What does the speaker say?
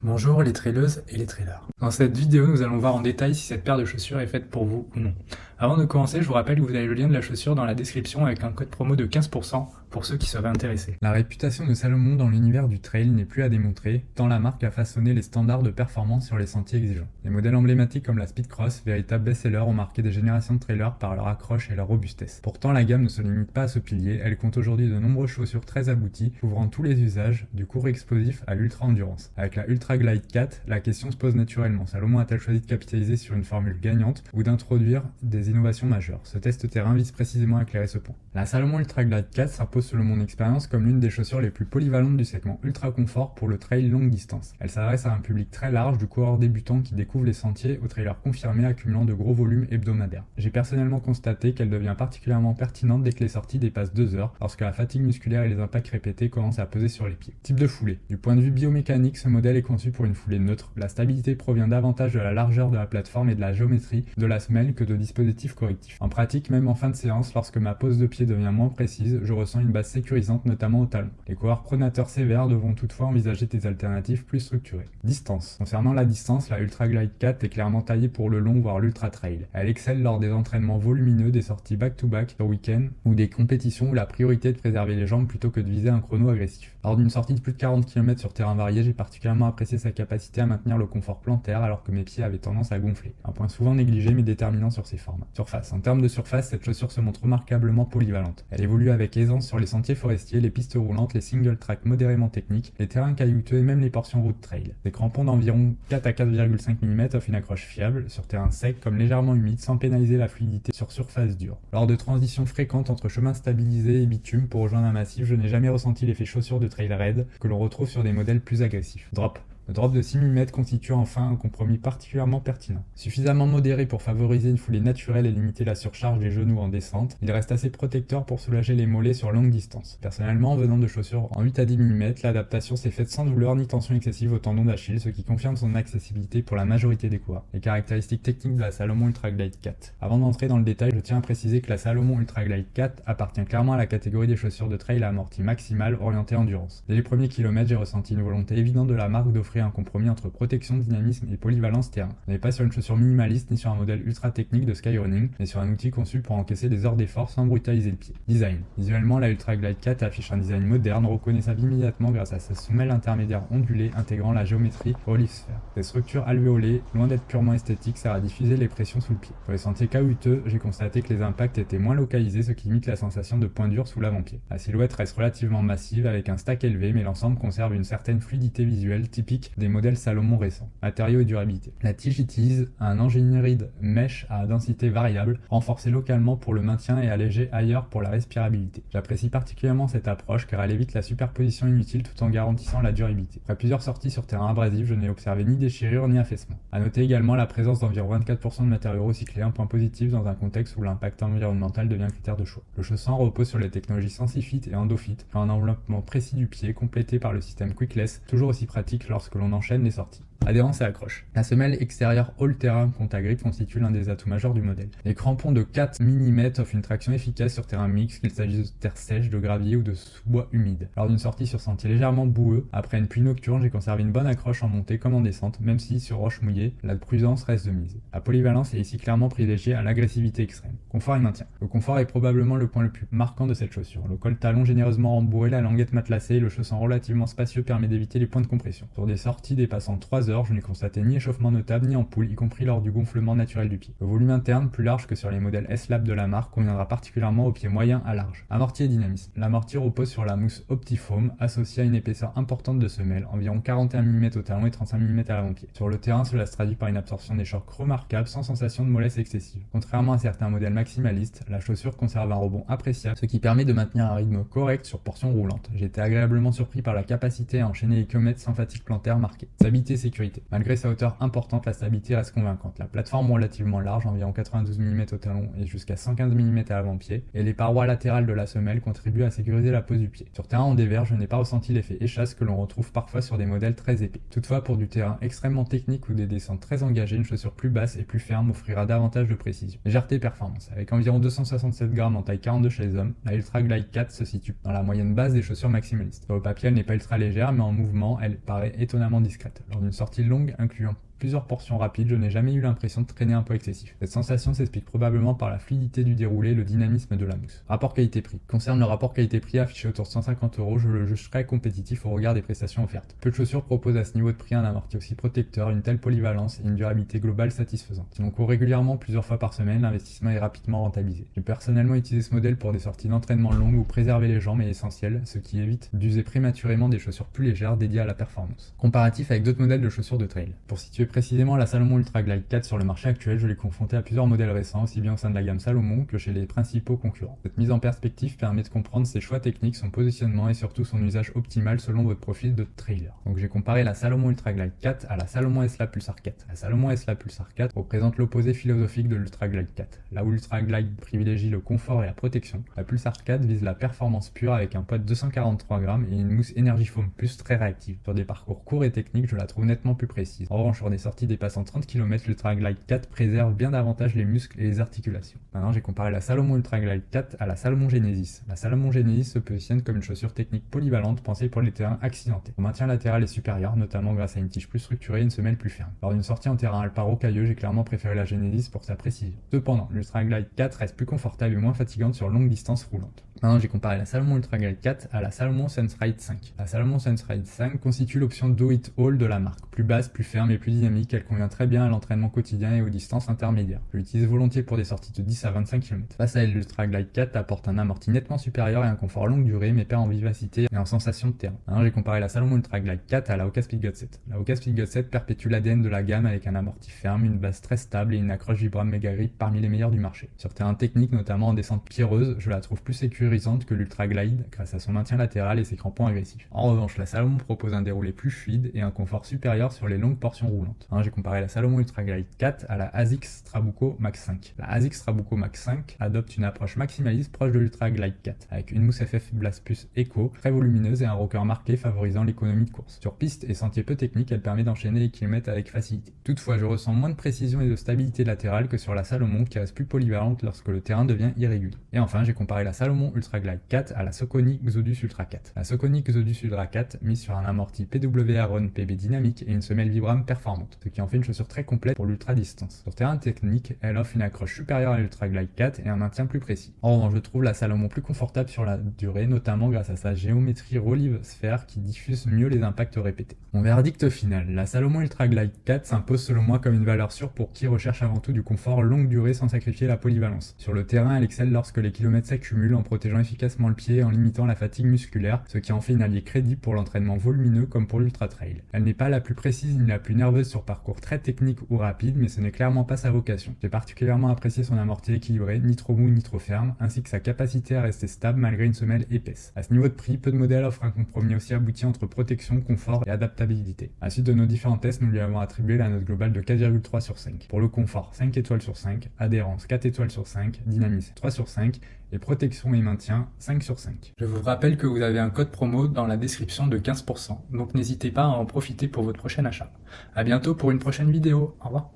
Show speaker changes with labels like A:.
A: Bonjour les traileuses et les trailers. Dans cette vidéo, nous allons voir en détail si cette paire de chaussures est faite pour vous ou non. Avant de commencer, je vous rappelle que vous avez le lien de la chaussure dans la description avec un code promo de 15% pour ceux qui seraient intéressés. La réputation de Salomon dans l'univers du trail n'est plus à démontrer, tant la marque a façonné les standards de performance sur les sentiers exigeants. Les modèles emblématiques comme la Speedcross, véritable best-seller, ont marqué des générations de trailers par leur accroche et leur robustesse. Pourtant, la gamme ne se limite pas à ce pilier, elle compte aujourd'hui de nombreuses chaussures très abouties, couvrant tous les usages, du court explosif à l'ultra-endurance. Avec la Ultra Glide 4, la question se pose naturellement. Salomon a-t-elle choisi de capitaliser sur une formule gagnante ou d'introduire des innovations majeures? Ce test terrain vise précisément à éclairer ce point. La Salomon Ultra Glide 4 s'impose selon mon expérience comme l'une des chaussures les plus polyvalentes du segment ultra confort pour le trail longue distance. Elle s'adresse à un public très large, du coureur débutant qui découvre les sentiers aux trailers confirmés accumulant de gros volumes hebdomadaires. J'ai personnellement constaté qu'elle devient particulièrement pertinente dès que les sorties dépassent 2 heures, lorsque la fatigue musculaire et les impacts répétés commencent à peser sur les pieds. Type de foulée. Du point de vue biomécanique, ce modèle est conçu pour une foulée neutre. La stabilité provient davantage de la largeur de la plateforme et de la géométrie de la semelle que de dispositifs correctifs. En pratique, même en fin de séance, lorsque ma pose de pied devient moins précise, je ressens une base sécurisante, notamment au talon. Les coureurs pronateurs sévères devront toutefois envisager des alternatives plus structurées. Distance. Concernant la distance, la Ultra Glide 4 est clairement taillée pour le long voire l'ultra trail. Elle excelle lors des entraînements volumineux, des sorties back-to-back sur week-end ou des compétitions où la priorité est de préserver les jambes plutôt que de viser un chrono agressif. Lors d'une sortie de plus de 40 km sur terrain varié, j'ai particulièrement apprécié sa capacité à maintenir le confort plantaire alors que mes pieds avaient tendance à gonfler. Un point souvent négligé mais déterminant sur ces formats. Surface. En termes de surface, cette chaussure se montre remarquablement polyvalente. Elle évolue avec aisance sur les sentiers forestiers, les pistes roulantes, les single track modérément techniques, les terrains caillouteux et même les portions route trail. Des crampons d'environ 4 à 4,5 mm offrent une accroche fiable sur terrain sec comme légèrement humide sans pénaliser la fluidité sur surface dure. Lors de transitions fréquentes entre chemins stabilisés et bitume pour rejoindre un massif, je n'ai jamais ressenti l'effet chaussure de trail raid que l'on retrouve sur des modèles plus agressifs. Drop. Le drop de 6 mm constitue enfin un compromis particulièrement pertinent. Suffisamment modéré pour favoriser une foulée naturelle et limiter la surcharge des genoux en descente, il reste assez protecteur pour soulager les mollets sur longue distance. Personnellement, venant de chaussures en 8 à 10 mm, l'adaptation s'est faite sans douleur ni tension excessive au tendon d'Achille, ce qui confirme son accessibilité pour la majorité des coureurs. Les caractéristiques techniques de la Salomon Ultra Glide 4. Avant d'entrer dans le détail, je tiens à préciser que la Salomon Ultra Glide 4 appartient clairement à la catégorie des chaussures de trail à amorti maximale orientée endurance. Dès les premiers kilomètres, j'ai ressenti une volonté évidente de la marque d'offrir un compromis entre protection, dynamisme et polyvalence terrain. On n'est pas sur une chaussure minimaliste ni sur un modèle ultra technique de skyrunning, mais sur un outil conçu pour encaisser des heures d'effort sans brutaliser le pied. Design. Visuellement, la Ultra Glide 4 affiche un design moderne, reconnaissable immédiatement grâce à sa semelle intermédiaire ondulée intégrant la géométrie relief sphère. Cette structure alvéolée, loin d'être purement esthétique, sert à diffuser les pressions sous le pied. Pour les sentiers caouteux, j'ai constaté que les impacts étaient moins localisés, ce qui limite la sensation de point dur sous l'avant-pied. La silhouette reste relativement massive avec un stack élevé, mais l'ensemble conserve une certaine fluidité visuelle typique des modèles Salomon récents. Matériaux et durabilité. La tige utilise un ingénierie de mesh à densité variable, renforcée localement pour le maintien et allégée ailleurs pour la respirabilité. J'apprécie particulièrement cette approche car elle évite la superposition inutile tout en garantissant la durabilité. Après plusieurs sorties sur terrain abrasif, je n'ai observé ni déchirure ni affaissement. A noter également la présence d'environ 24% de matériaux recyclés, un point positif dans un contexte où l'impact environnemental devient critère de choix. Le chausson repose sur les technologies Sensifit et Endofit, un enveloppement précis du pied complété par le système Quickless, toujours aussi pratique lorsque l'on enchaîne les sorties. Adhérence et accroche. La semelle extérieure all-terrain compte à grip constitue l'un des atouts majeurs du modèle. Les crampons de 4 mm offrent une traction efficace sur terrain mixte, qu'il s'agisse de terre sèche, de gravier ou de sous-bois humide. Lors d'une sortie sur sentier légèrement boueux, après une pluie nocturne, j'ai conservé une bonne accroche en montée comme en descente, même si sur roche mouillée, la prudence reste de mise. La polyvalence est ici clairement privilégiée à l'agressivité extrême. Confort et maintien. Le confort est probablement le point le plus marquant de cette chaussure. Le col talon généreusement rembourré, la languette matelassée et le chausson relativement spacieux permet d'éviter les points de compression. Sur des sorties dépassant 3 heures, je n'ai constaté ni échauffement notable ni ampoule, y compris lors du gonflement naturel du pied. Le volume interne, plus large que sur les modèles S-Lab de la marque, conviendra particulièrement aux pieds moyens à large. Amorti et dynamisme. L'amorti repose sur la mousse Optifoam, associée à une épaisseur importante de semelle, environ 41 mm au talon et 35 mm à l'avant-pied. Sur le terrain, cela se traduit par une absorption des chocs remarquable sans sensation de mollesse excessive. Contrairement à certains modèles maximalistes, la chaussure conserve un rebond appréciable, ce qui permet de maintenir un rythme correct sur portions roulantes. J'ai été agréablement surpris par la capacité à enchaîner les kilomètres sans fatigue plantaire marquée. Stabilité et sécurité. Malgré sa hauteur importante, la stabilité reste convaincante. La plateforme relativement large, environ 92 mm au talon et jusqu'à 115 mm à l'avant-pied, et les parois latérales de la semelle contribuent à sécuriser la pose du pied. Sur terrain en dévers, je n'ai pas ressenti l'effet échasse que l'on retrouve parfois sur des modèles très épais. Toutefois, pour du terrain extrêmement technique ou des descentes très engagées, une chaussure plus basse et plus ferme offrira davantage de précision. Légèreté et performance. Avec environ 267 grammes en taille 42 chez les hommes, la Ultra Glide 4 se situe dans la moyenne basse des chaussures maximalistes. Sur le papier, elle n'est pas ultra légère, mais en mouvement, elle paraît étonnamment étonnamment discrète. Lors d'une sortie longue incluant plusieurs portions rapides, je n'ai jamais eu l'impression de traîner un poids excessif. Cette sensation s'explique probablement par la fluidité du déroulé et le dynamisme de la mousse. Rapport qualité-prix. Concerne le rapport qualité-prix affiché autour de 150 €, je le juge très compétitif au regard des prestations offertes. Peu de chaussures proposent à ce niveau de prix un amorti aussi protecteur, une telle polyvalence et une durabilité globale satisfaisante. Si l'on court régulièrement plusieurs fois par semaine, l'investissement est rapidement rentabilisé. J'ai personnellement utilisé ce modèle pour des sorties d'entraînement longues où préserver les jambes est essentiel, ce qui évite d'user prématurément des chaussures plus légères dédiées à la performance. Comparatif avec d'autres modèles de chaussures de trail. Pour situer précisément la Salomon Ultra Glide 4 sur le marché actuel, je l'ai confronté à plusieurs modèles récents, aussi bien au sein de la gamme Salomon que chez les principaux concurrents. Cette mise en perspective permet de comprendre ses choix techniques, son positionnement et surtout son usage optimal selon votre profil de trailer. Donc j'ai comparé la Salomon Ultra Glide 4 à la Salomon Esla Pulsar 4. La Salomon Esla Pulsar 4 représente l'opposé philosophique de l'Ultra Glide 4. Là où l'Ultra Glide privilégie le confort et la protection, la Pulsar 4 vise la performance pure avec un poids de 243 grammes et une mousse Energy Foam Plus très réactive. Sur des parcours courts et techniques, je la trouve nettement plus précise. En revanche, sur des sorties dépassant 30 km, l'Ultra Glide 4 préserve bien davantage les muscles et les articulations. Maintenant, j'ai comparé la Salomon Ultra Glide 4 à la Salomon Genesis. La Salomon Genesis se positionne comme une chaussure technique polyvalente pensée pour les terrains accidentés. Son maintien latéral est supérieur, notamment grâce à une tige plus structurée et une semelle plus ferme. Lors d'une sortie en terrain alpin rocailleux, j'ai clairement préféré la Genesis pour sa précision. Cependant, l'Ultra Glide 4 reste plus confortable et moins fatigante sur longue distance roulante. Maintenant, j'ai comparé la Salomon Ultra Glide 4 à la Salomon Sunride 5. La Salomon Sunride 5 constitue l'option Do It All de la marque. Plus basse, plus ferme et plus dynamique, elle convient très bien à l'entraînement quotidien et aux distances intermédiaires. Je l'utilise volontiers pour des sorties de 10 à 25 km. Face à elle, l'Ultra Glide 4 apporte un amorti nettement supérieur et un confort longue durée, mais perd en vivacité et en sensation de terrain. Maintenant, j'ai comparé la Salomon Ultra Glide 4 à la Hoka Speedgoat 7. La Hoka Speedgoat 7 perpétue l'ADN de la gamme avec un amorti ferme, une base très stable et une accroche Vibram Mega Grip parmi les meilleurs du marché. Sur terrain technique, notamment en descente pierreuse, je la trouve plus sécurisante que l'Ultra Glide grâce à son maintien latéral et ses crampons agressifs. En revanche, la Salomon propose un déroulé plus fluide et un confort supérieur sur les longues portions roulantes. J'ai comparé la Salomon Ultra Glide 4 à la ASICS Trabuco Max 5. La ASICS Trabuco Max 5 adopte une approche maximaliste proche de l'Ultra Glide 4, avec une mousse FF Blast Plus Eco très volumineuse et un rocker marqué favorisant l'économie de course. Sur piste et sentiers peu techniques, elle permet d'enchaîner les kilomètres avec facilité. Toutefois, je ressens moins de précision et de stabilité latérale que sur la Salomon qui reste plus polyvalente lorsque le terrain devient irrégulier. Et enfin, j'ai comparé la Salomon Ultra Glide 4 à la Saucony Xodus Ultra 4. La Saucony Xodus Ultra 4 mise sur un amorti PWR Run PB dynamique et une semelle Vibram performante, ce qui en fait une chaussure très complète pour l'ultra distance. Sur terrain technique, elle offre une accroche supérieure à l'Ultra Glide 4 et un maintien plus précis. En revanche, je trouve la Salomon plus confortable sur la durée, notamment grâce à sa géométrie relieve sphère qui diffuse mieux les impacts répétés. Mon verdict final, la Salomon Ultra Glide 4 s'impose selon moi comme une valeur sûre pour qui recherche avant tout du confort longue durée sans sacrifier la polyvalence. Sur le terrain, elle excelle lorsque les kilomètres s'accumulent en protégeant efficacement le pied et en limitant la fatigue musculaire, ce qui en fait une alliée crédible pour l'entraînement volumineux comme pour l'ultra trail. Elle n'est pas la plus précise ni la plus nerveuse sur parcours très technique ou rapide, mais ce n'est clairement pas sa vocation. J'ai particulièrement apprécié son amorti équilibré, ni trop mou ni trop ferme, ainsi que sa capacité à rester stable malgré une semelle épaisse. À ce niveau de prix, peu de modèles offrent un compromis aussi abouti entre protection, confort et adaptabilité. À la suite de nos différents tests, nous lui avons attribué la note globale de 4,3 sur 5. Pour le confort, 5 étoiles sur 5, adhérence 4 étoiles sur 5, dynamisme 3 sur 5, et protection et maintien 5 sur 5. Je vous rappelle que vous avez un code promo dans la description de 15%, donc n'hésitez pas à en profiter pour votre prochain achat. À bientôt pour une prochaine vidéo, au revoir.